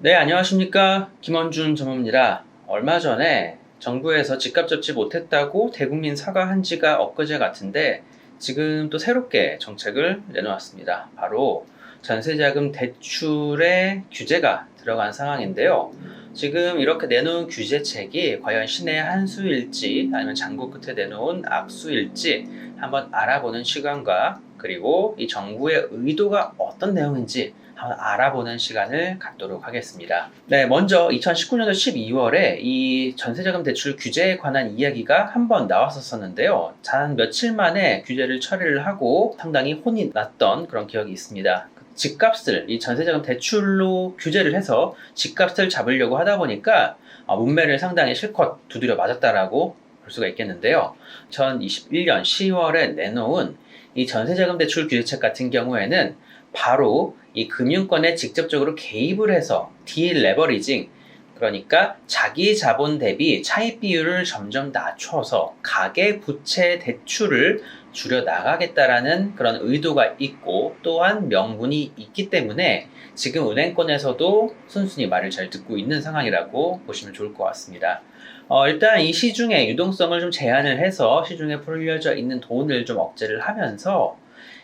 네, 안녕하십니까. 김원준 전무입니다. 얼마 전에 정부에서 집값 잡지 못했다고 대국민 사과한 지가 엊그제 같은데 지금 또 새롭게 정책을 내놓았습니다. 바로 전세자금 대출의 규제가 들어간 상황인데요. 지금 이렇게 내놓은 규제책이 과연 신의 한 수일지 아니면 장고 끝에 내놓은 악수일지 한번 알아보는 시간과 그리고 이 정부의 의도가 어떤 내용인지 한번 알아보는 시간을 갖도록 하겠습니다. 네, 먼저 2019년도 12월에 이 전세자금 대출 규제에 관한 이야기가 한번 나왔었는데요. 단 며칠 만에 규제를 처리를 하고 상당히 혼이 났던 그런 기억이 있습니다. 집값을 이 전세자금 대출로 규제를 해서 집값을 잡으려고 하다 보니까 문매를 상당히 실컷 두드려 맞았다라고 볼 수가 있겠는데요. 2021년 10월에 내놓은 이 전세자금 대출 규제책 같은 경우에는 바로 이 금융권에 직접적으로 개입을 해서 딜레버리징, 그러니까 자기 자본 대비 차입 비율을 점점 낮춰서 가계 부채 대출을 줄여 나가겠다라는 그런 의도가 있고 또한 명분이 있기 때문에 지금 은행권에서도 순순히 말을 잘 듣고 있는 상황이라고 보시면 좋을 것 같습니다. 일단 이 시중에 유동성을 좀 제한을 해서 시중에 풀려져 있는 돈을 좀 억제를 하면서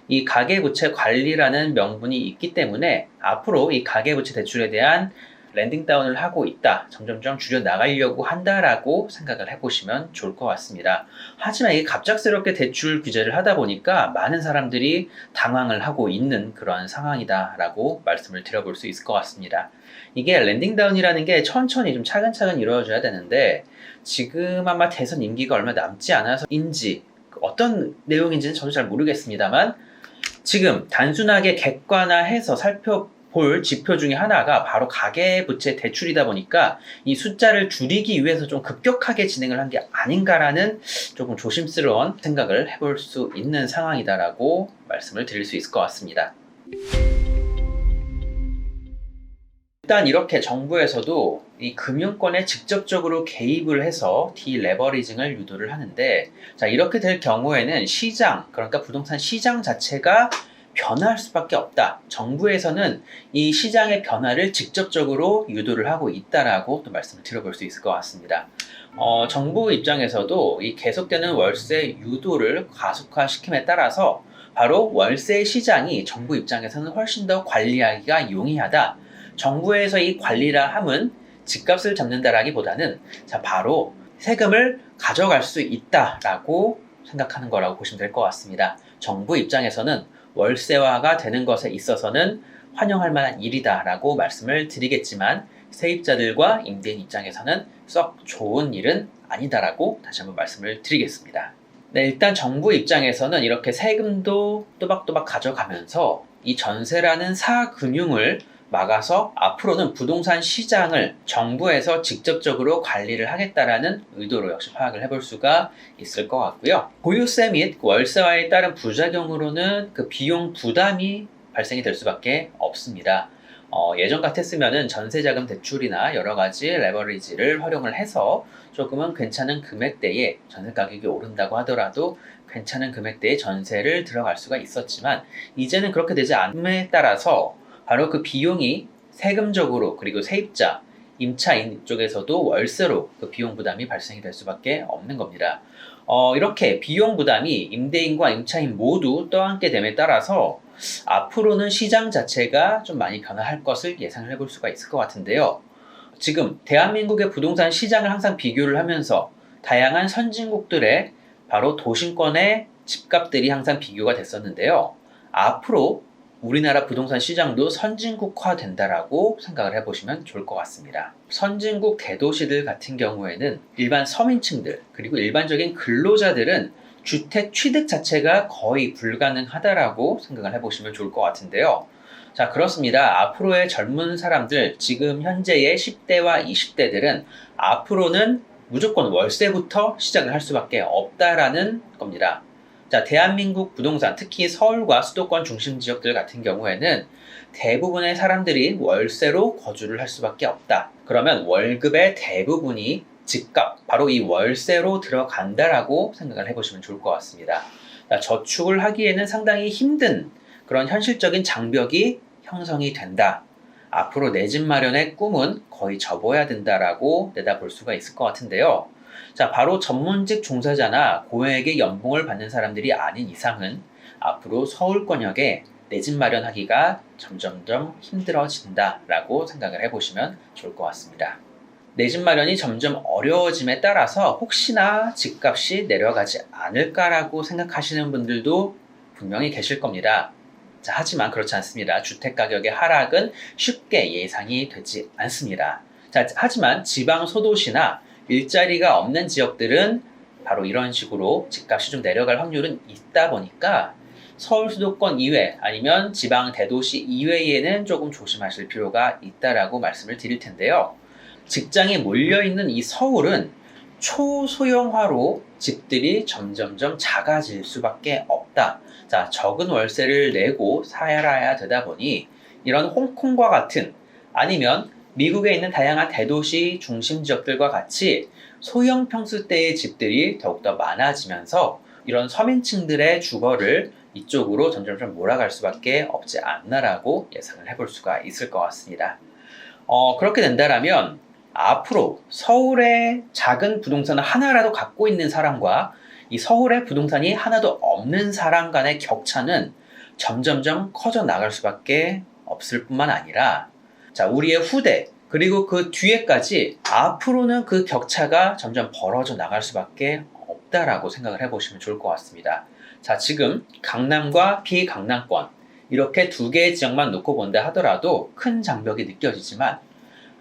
이 가계부채 관리라는 명분이 있기 때문에 앞으로 이 가계부채 대출에 대한 랜딩 다운을 하고 있다. 점점점 줄여 나가려고 한다라고 생각을 해보시면 좋을 것 같습니다. 하지만 이게 갑작스럽게 대출 규제를 하다 보니까 많은 사람들이 당황을 하고 있는 그런 상황이다라고 말씀을 드려볼 수 있을 것 같습니다. 이게 랜딩 다운이라는 게 천천히 좀 차근차근 이루어져야 되는데 지금 아마 대선 임기가 얼마 남지 않아서인지 어떤 내용인지는 저도 잘 모르겠습니다만 지금 단순하게 객관화해서 살펴볼 지표 중에 하나가 바로 가계부채 대출이다 보니까 이 숫자를 줄이기 위해서 좀 급격하게 진행을 한 게 아닌가라는 조금 조심스러운 생각을 해볼 수 있는 상황이다라고 말씀을 드릴 수 있을 것 같습니다. 일단 이렇게 정부에서도 이 금융권에 직접적으로 개입을 해서 디레버리징을 유도를 하는데, 자, 이렇게 될 경우에는 시장, 그러니까 부동산 시장 자체가 변화할 수밖에 없다. 정부에서는 이 시장의 변화를 직접적으로 유도를 하고 있다라고 또 말씀을 드려볼 수 있을 것 같습니다. 정부 입장에서도 이 계속되는 월세 유도를 가속화시킴에 따라서 바로 월세 시장이 정부 입장에서는 훨씬 더 관리하기가 용이하다. 정부에서 이 관리라 함은 집값을 잡는다라기보다는 바로 세금을 가져갈 수 있다라고 생각하는 거라고 보시면 될 것 같습니다. 정부 입장에서는 월세화가 되는 것에 있어서는 환영할 만한 일이다라고 말씀을 드리겠지만 세입자들과 임대인 입장에서는 썩 좋은 일은 아니다라고 다시 한번 말씀을 드리겠습니다. 네, 일단 정부 입장에서는 이렇게 세금도 또박또박 가져가면서 이 전세라는 사금융을 막아서 앞으로는 부동산 시장을 정부에서 직접적으로 관리를 하겠다라는 의도로 역시 파악을 해볼 수가 있을 것 같고요. 보유세 및 월세화에 따른 부작용으로는 그 비용 부담이 발생이 될 수밖에 없습니다. 예전 같았으면은 전세자금 대출이나 여러 가지 레버리지를 활용을 해서 조금은 괜찮은 금액대에 전세 가격이 오른다고 하더라도 괜찮은 금액대에 전세를 들어갈 수가 있었지만 이제는 그렇게 되지 않음에 따라서 바로 그 비용이 세금적으로 그리고 세입자, 임차인 쪽에서도 월세로 그 비용 부담이 발생이 될 수밖에 없는 겁니다. 이렇게 비용 부담이 임대인과 임차인 모두 떠안게 됨에 따라서 앞으로는 시장 자체가 좀 많이 변화할 것을 예상을 해볼 수가 있을 것 같은데요. 지금 대한민국의 부동산 시장을 항상 비교를 하면서 다양한 선진국들의 바로 도심권의 집값들이 항상 비교가 됐었는데요. 앞으로 우리나라 부동산 시장도 선진국화 된다라고 생각을 해보시면 좋을 것 같습니다. 선진국 대도시들 같은 경우에는 일반 서민층들 그리고 일반적인 근로자들은 주택 취득 자체가 거의 불가능하다라고 생각을 해보시면 좋을 것 같은데요. 자, 그렇습니다. 앞으로의 젊은 사람들, 지금 현재의 10대와 20대들은 앞으로는 무조건 월세부터 시작을 할 수밖에 없다라는 겁니다. 자, 대한민국 부동산, 특히 서울과 수도권 중심 지역들 같은 경우에는 대부분의 사람들이 월세로 거주를 할 수밖에 없다. 그러면 월급의 대부분이 집값, 바로 이 월세로 들어간다라고 생각을 해보시면 좋을 것 같습니다. 자, 저축을 하기에는 상당히 힘든 그런 현실적인 장벽이 형성이 된다. 앞으로 내 집 마련의 꿈은 거의 접어야 된다라고 내다볼 수가 있을 것 같은데요. 자, 바로 전문직 종사자나 고액의 연봉을 받는 사람들이 아닌 이상은 앞으로 서울권역에 내 집 마련하기가 점점점 힘들어진다라고 생각을 해보시면 좋을 것 같습니다. 내 집 마련이 점점 어려워짐에 따라서 혹시나 집값이 내려가지 않을까라고 생각하시는 분들도 분명히 계실 겁니다. 자, 하지만 그렇지 않습니다. 주택 가격의 하락은 쉽게 예상이 되지 않습니다. 자, 하지만 지방 소도시나 일자리가 없는 지역들은 바로 이런 식으로 집값이 좀 내려갈 확률은 있다 보니까 서울 수도권 이외 아니면 지방 대도시 이외에는 조금 조심하실 필요가 있다라고 말씀을 드릴 텐데요. 직장이 몰려있는 이 서울은 초소형화로 집들이 점점점 작아질 수밖에 없다. 자, 적은 월세를 내고 살아야 되다 보니 이런 홍콩과 같은 아니면 미국에 있는 다양한 대도시 중심 지역들과 같이 소형 평수대의 집들이 더욱더 많아지면서 이런 서민층들의 주거를 이쪽으로 점점점 몰아갈 수밖에 없지 않나라고 예상을 해볼 수가 있을 것 같습니다. 그렇게 된다면 앞으로 서울의 작은 부동산 하나라도 갖고 있는 사람과 이 서울의 부동산이 하나도 없는 사람 간의 격차는 점점점 커져 나갈 수밖에 없을 뿐만 아니라 자, 우리의 후대 그리고 그 뒤에까지 앞으로는 그 격차가 점점 벌어져 나갈 수밖에 없다라고 생각을 해보시면 좋을 것 같습니다. 자, 지금 강남과 비강남권 이렇게 두 개의 지역만 놓고 본다 하더라도 큰 장벽이 느껴지지만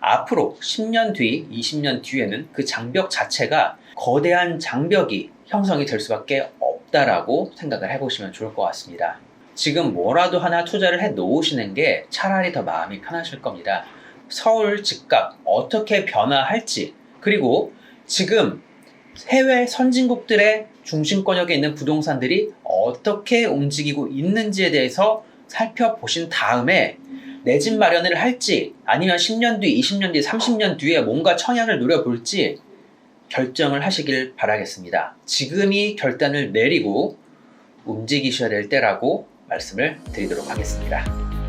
앞으로 10년 뒤, 20년 뒤에는 그 장벽 자체가 거대한 장벽이 형성이 될 수밖에 없다라고 생각을 해보시면 좋을 것 같습니다. 지금 뭐라도 하나 투자를 해 놓으시는 게 차라리 더 마음이 편하실 겁니다. 서울 집값 어떻게 변화할지 그리고 지금 해외 선진국들의 중심권역에 있는 부동산들이 어떻게 움직이고 있는지에 대해서 살펴보신 다음에 내 집 마련을 할지 아니면 10년 뒤, 20년 뒤, 30년 뒤에 뭔가 청약을 노려볼지 결정을 하시길 바라겠습니다. 지금이 결단을 내리고 움직이셔야 될 때라고 말씀을 드리도록 하겠습니다.